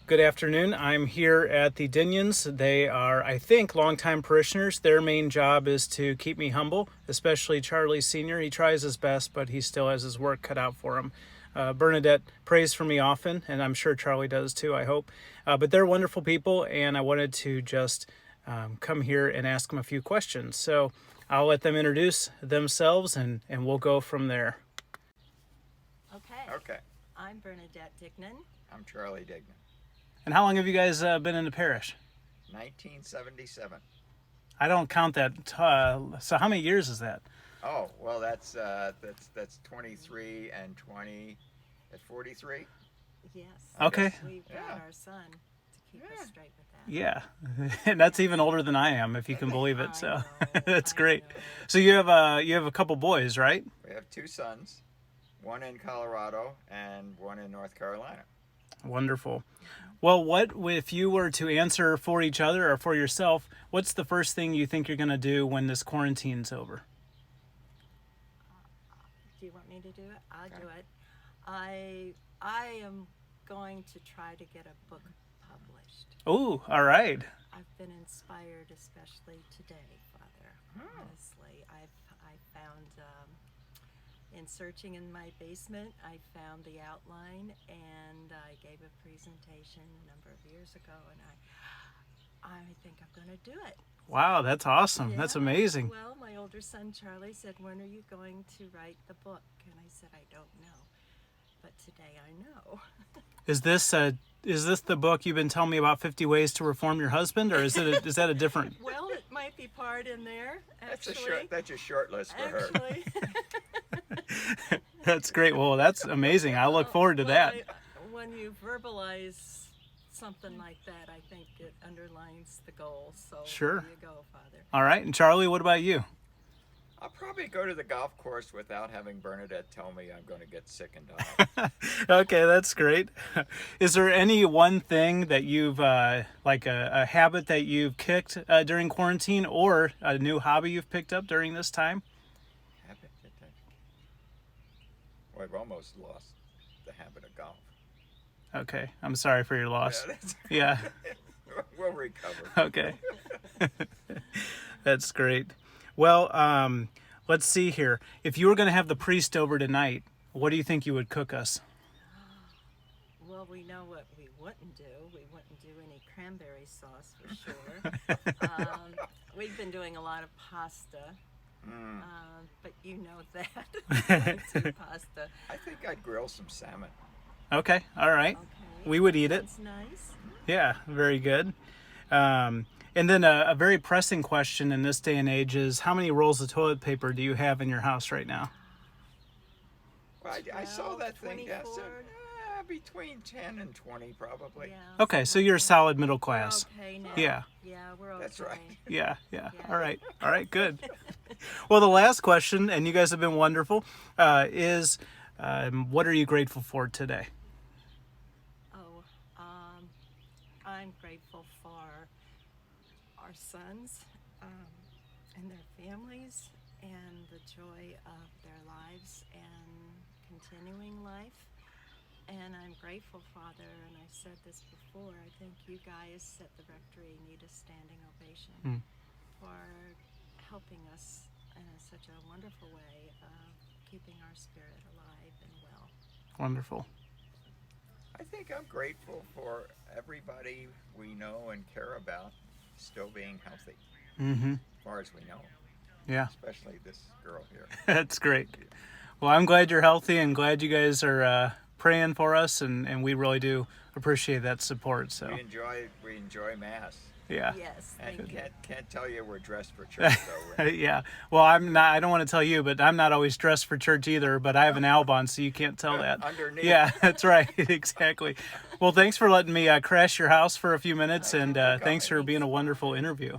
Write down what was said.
Good afternoon. I'm here at the Dinions. They are, I think, longtime parishioners. Their main job is to keep me humble, especially Charlie Sr. He tries his best, but he still has his work cut out for him. Bernadette prays for me often, and I'm sure Charlie does too, I hope. But they're wonderful people, and I wanted to just come here and ask them a few questions. So I'll let them introduce themselves, and we'll go from there. Okay. I'm Bernadette Dignan. I'm Charlie Dignan. And how long have you guys been in the parish? 1977. I don't count that. So how many years is that? Oh, well, that's 23 and 20 at 43. Yes. Okay. We brought our son to keep us straight with that. Yeah, and that's even older than I am, if you can believe it. So that's great. know. So you have a couple boys, right? We have two sons, one in Colorado and one in North Carolina. Wonderful. Well, what if you were to answer for each other or for yourself? What's the first thing you think you're going to do when this quarantine's over? Do you want me to do it? I'll do it. I am going to try to get a book published. Oh, all right. I've been inspired, especially today, Father. Honestly, I found in searching in my basement, I found the outline, and I gave a presentation a number of years ago, and I think I'm going to do it. Wow, that's awesome. Yeah. That's amazing. Well, my older son Charlie said, "When are you going to write the book?" And I said, "I don't know, but today I know." Is this the book you've been telling me about 50 ways to reform your husband, or is that a different? Well, it might be part in there. Actually, That's a short list for her. actually. That's great. Well, that's amazing. I look forward to that. When you verbalize something like that, I think it underlines the goal. So Sure. There you go, Father. All right. And Charlie, what about you? I'll probably go to the golf course without having Bernadette tell me I'm going to get sick and die. Okay, that's great. Is there any one thing that you've, like a habit that you've kicked during quarantine, or a new hobby you've picked up during this time? Well, I've almost lost the habit of golf. Okay, I'm sorry for your loss. Yeah, Yeah, we'll recover. okay. That's great. Well, let's see here. If you were going to have the priest over tonight, what do you think you would cook us? Well, we know what we wouldn't do. We wouldn't do any cranberry sauce for sure. We've been doing a lot of pasta. But you know that. I do pasta. I think I'd grill some salmon. Okay, all right. Okay. We would eat it. That's nice. Yeah, very good. And then a very pressing question in this day and age is, how many rolls of toilet paper do you have in your house right now? Well, I saw that thing. Yeah, 24. so, between 10 and 20 probably. Yeah. Okay, so you're solid middle class. We're okay now. Yeah. Yeah, we're okay. That's right. Yeah. Yeah. All right, good. Well, the last question, and you guys have been wonderful, is what are you grateful for today? Oh, I'm grateful for our sons and their families and the joy of their lives and continuing life. And I'm grateful, Father, and I've said this before, I think you guys at the rectory need a standing ovation for helping us in such a wonderful way of keeping our spirit alive and well. Wonderful. I think I'm grateful for everybody we know and care about still being healthy, as far as we know, Yeah, especially this girl here. that's great. Well, I'm glad you're healthy and glad you guys are praying for us, and we really do appreciate that support. So We enjoy Mass. yeah. Yes, And thank you. can't tell you we're dressed for church though. Yeah. Well, I don't want to tell you, but I'm not always dressed for church either, but I have an alb on, so you can't tell that. Underneath. Yeah, that's right. Exactly. Well, thanks for letting me crash your house for a few minutes, and thanks for being a wonderful interview.